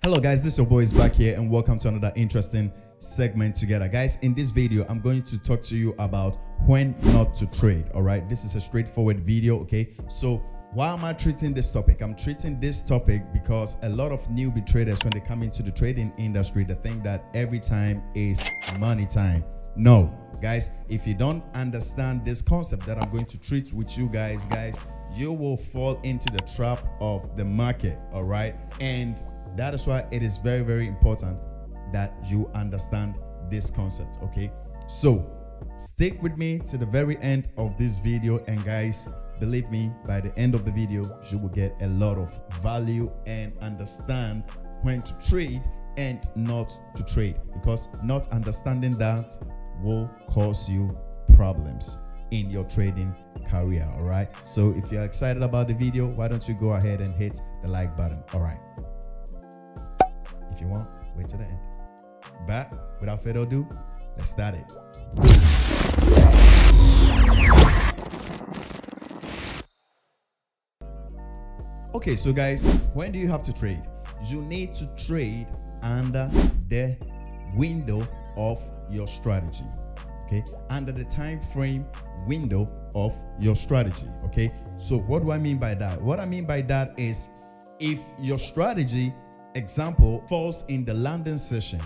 Hello guys, this is your boy Sbac here and welcome to another interesting segment together. Guys, in this video I'm going to talk to you about when not to trade. All right, this is a straightforward video. Okay, so why am I treating this topic? I'm treating this topic because a lot of newbie traders, when they come into the trading industry, they think that every time is money time. No guys, if you don't understand this concept that I'm going to treat with you guys, you will fall into the trap of the market. All right, and that is why it is very, very important that you understand this concept. Okay, so stick with me to the very end of this video, and guys, believe me, by the end of the video you will get a lot of value and understand when to trade and not to trade, because not understanding that will cause you problems in your trading career. All right, so if you're excited about the video, why don't you go ahead and hit the like button. All right, if you want, wait to the end. But without further ado, let's start it. Okay, so guys, when do you have to trade? You need to trade under the window of your strategy. Okay, under the time frame window of your strategy. Okay, so what do I mean by that? What I mean by that is, if your strategy, example, falls in the landing session,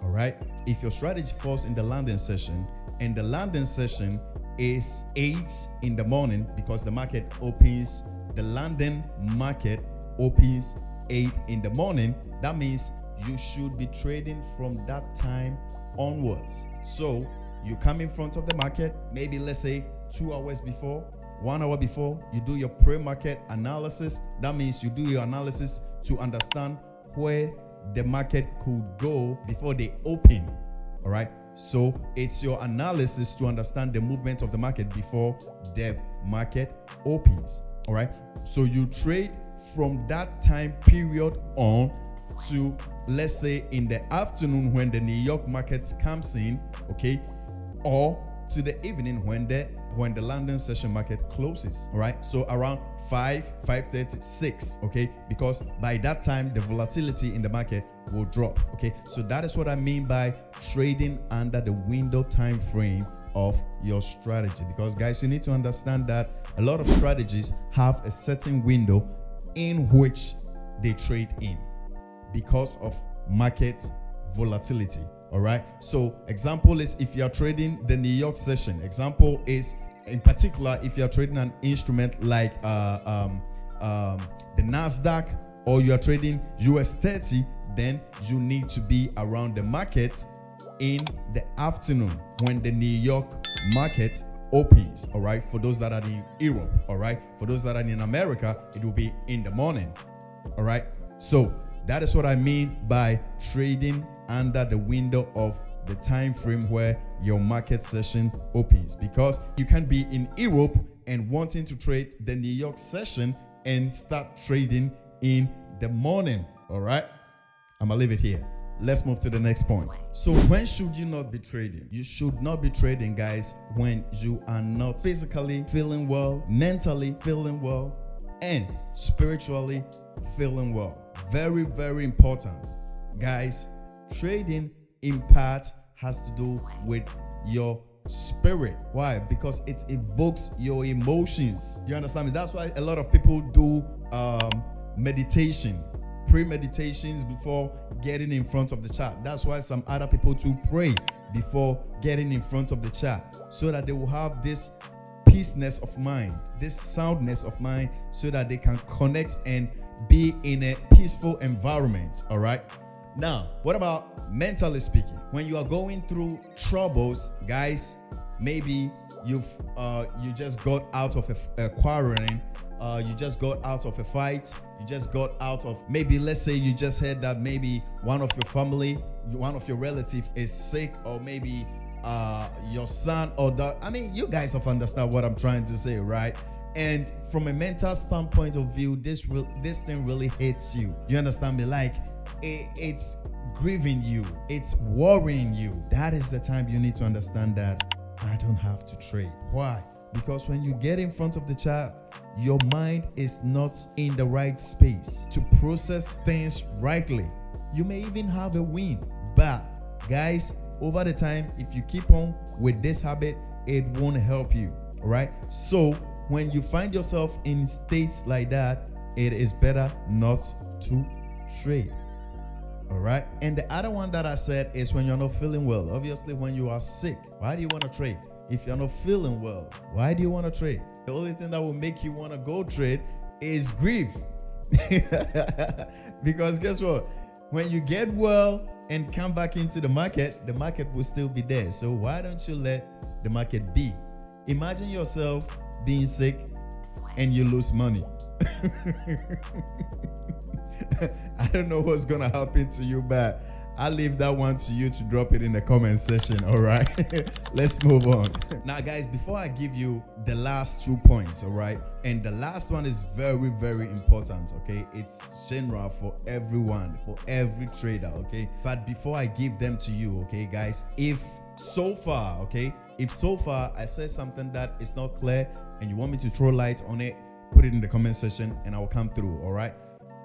all right, if your strategy falls in the landing session and the landing session is 8 in the morning, because the market opens, the London market opens 8 in the morning, that means you should be trading from that time onwards. So you come in front of the market, maybe let's say 2 hours before, 1 hour before, you do your pre-market analysis. That means you do your analysis to understand where the market could go before they open. All right, so it's your analysis to understand the movement of the market before the market opens. All right, so you trade from that time period on to, let's say, in the afternoon when the New York market comes in, okay, or to the evening when the London session market closes. All right, so around 5:30, 6, okay, because by that time the volatility in the market will drop. Okay, so that is what I mean by trading under the window time frame of your strategy. Because guys, you need to understand that a lot of strategies have a certain window in which they trade in because of market volatility. All right, so example is, if you are trading the New York session, example is, in particular, if you are trading an instrument like the Nasdaq, or you are trading US 30, then you need to be around the market in the afternoon when the New York market opens. All right, for those that are in Europe, all right, for those that are in America, it will be in the morning. All right, so that is what I mean by trading under the window of the time frame where your market session opens, because you can be in Europe and wanting to trade the New York session and start trading in the morning. All right, I'm gonna leave it here. Let's move to the next point. So when should you not be trading? You should not be trading, guys, when you are not physically feeling well, mentally feeling well, and spiritually feeling well. Very, very important, guys. Trading in part has to do with your spirit. Why? Because it evokes your emotions. You understand me? That's why a lot of people do meditation, pre-meditations before getting in front of the chart. That's why some other people too pray before getting in front of the chart, so that they will have this peaceness of mind, this soundness of mind, so that they can connect and be in a peaceful environment. All right, now what about mentally speaking? When you are going through troubles, guys, maybe you just got out of a quarreling, you just got out of a fight, you just got out of, maybe let's say you just heard that maybe one of your family, one of your relative is sick, or maybe your son or daughter. I mean, you guys have understand what I'm trying to say, right? And from a mental standpoint of view, this thing really hits you. You understand me? Like it's grieving you, it's worrying you. That is the time you need to understand that I don't have to trade. Why? Because when you get in front of the chart, your mind is not in the right space to process things rightly. you may even have a win. But guys, over the time, if you keep on with this habit, it won't help you. All right. So when you find yourself in states like that, it is better not to trade. All right. And the other one that I said is when you're not feeling well. Obviously, when you are sick, why do you want to trade? If you're not feeling well, why do you want to trade? The only thing that will make you want to go trade is grief. Because guess what? When you get well and come back into the market will still be there. So why don't you let the market be? Imagine yourself being sick and you lose money. I don't know what's gonna happen to you, but I'll leave that one to you to drop it in the comment section. All right. Let's move on. Now guys, before I give you the last 2 points, all right, and the last one is very, very important. Okay, it's general for everyone, for every trader. Okay, but before I give them to you, okay guys, if so far I said something that is not clear and you want me to throw light on it, put it in the comment section and I will come through. All right.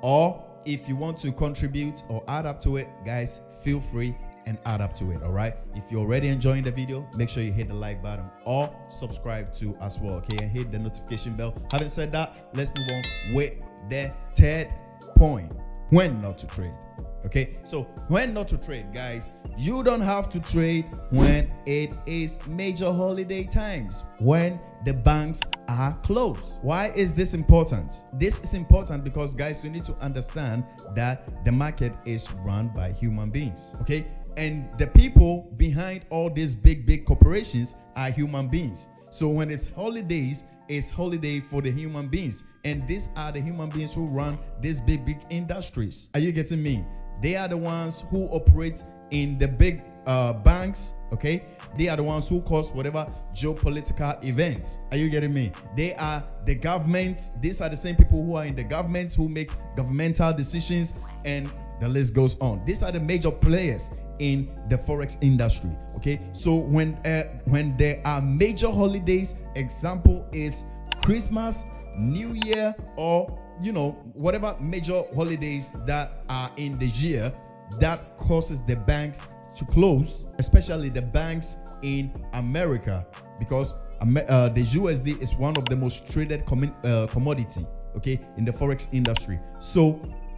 Or if you want to contribute or add up to it, guys, feel free and add up to it. All right. If you're already enjoying the video, make sure you hit the like button or subscribe to as well. Okay, and hit the notification bell. Having said that, let's move on with the third point: when not to trade. Okay, so when not to trade, guys, you don't have to trade when it is major holiday times, when the banks are closed. Why is this important? This is important because, guys, you need to understand that the market is run by human beings. Okay, and the people behind all these big corporations are human beings. So when it's holidays, it's holiday for the human beings, and these are the human beings who run these big industries. Are you getting me? They are the ones who operate in the big banks. Okay, they are the ones who cause whatever geopolitical events. Are you getting me? They are the government. These are the same people who are in the government, who make governmental decisions, and the list goes on. These are the major players in the forex industry. Okay, so when there are major holidays, example is Christmas, New Year, or whatever major holidays that are in the year, that causes the banks to close, especially the banks in America, because the USD is one of the most traded commodity, okay, in the forex industry. So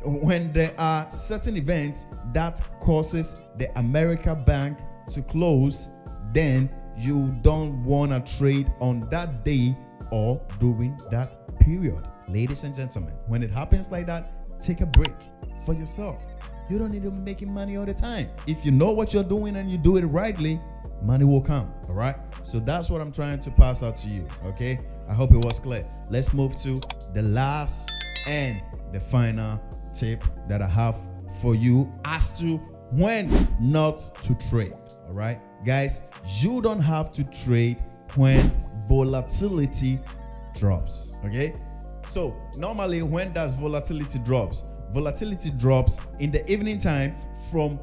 when there are certain events that causes the America bank to close, then you don't want to trade on that day or during that period. Ladies and gentlemen, when it happens like that, take a break for yourself. You don't need to be making money all the time. If you know what you're doing and you do it rightly, money will come. All right. So that's what I'm trying to pass out to you. Okay. I hope it was clear. Let's move to the last and the final tip that I have for you as to when not to trade. All right, guys, you don't have to trade when volatility drops. Okay. So normally, when does volatility drops? Volatility drops in the evening time from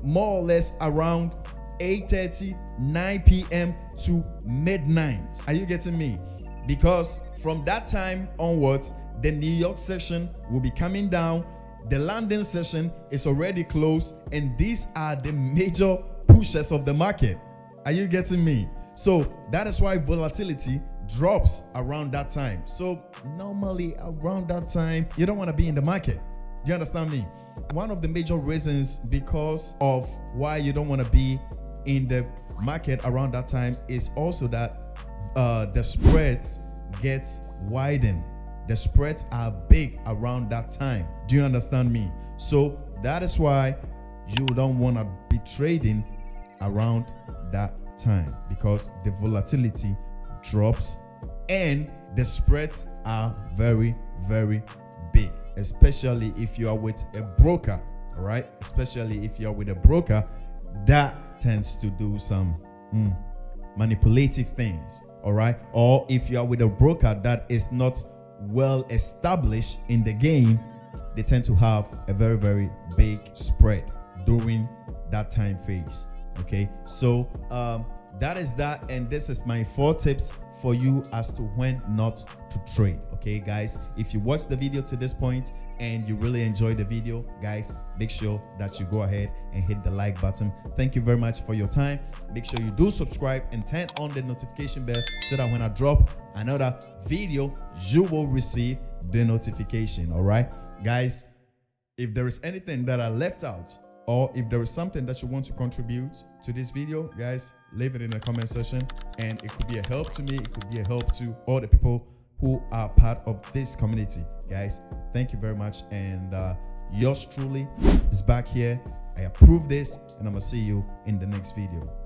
more or less around 8:30, 9 p.m. to midnight. Are you getting me? Because from that time onwards, the New York session will be coming down. The London session is already closed, and these are the major pushers of the market. Are you getting me? So that is why volatility drops around that time. So normally around that time, you don't want to be in the market. Do you understand me? One of the major reasons because of why you don't want to be in the market around that time is also that the spreads gets widened. The spreads are big around that time. Do you understand me? So that is why you don't want to be trading around that time, because the volatility drops and the spreads are very, very big, especially if you are with a broker. All right, especially if you're with a broker that tends to do some manipulative things. All right, or if you are with a broker that is not well established in the game, they tend to have a very, very big spread during that time phase. Okay, so that is that, and this is my 4 tips for you as to when not to trade. Okay guys, if you watch the video to this point and you really enjoyed the video, guys, make sure that you go ahead and hit the like button. Thank you very much for your time. Make sure you do subscribe and turn on the notification bell so that when I drop another video, you will receive the notification. All right, guys, if there is anything that I left out, or if there is something that you want to contribute to this video, guys, leave it in the comment section, and it could be a help to me. It could be a help to all the people who are part of this community. Guys, thank you very much, and yours truly is back here. I approve this, and I'm gonna see you in the next video.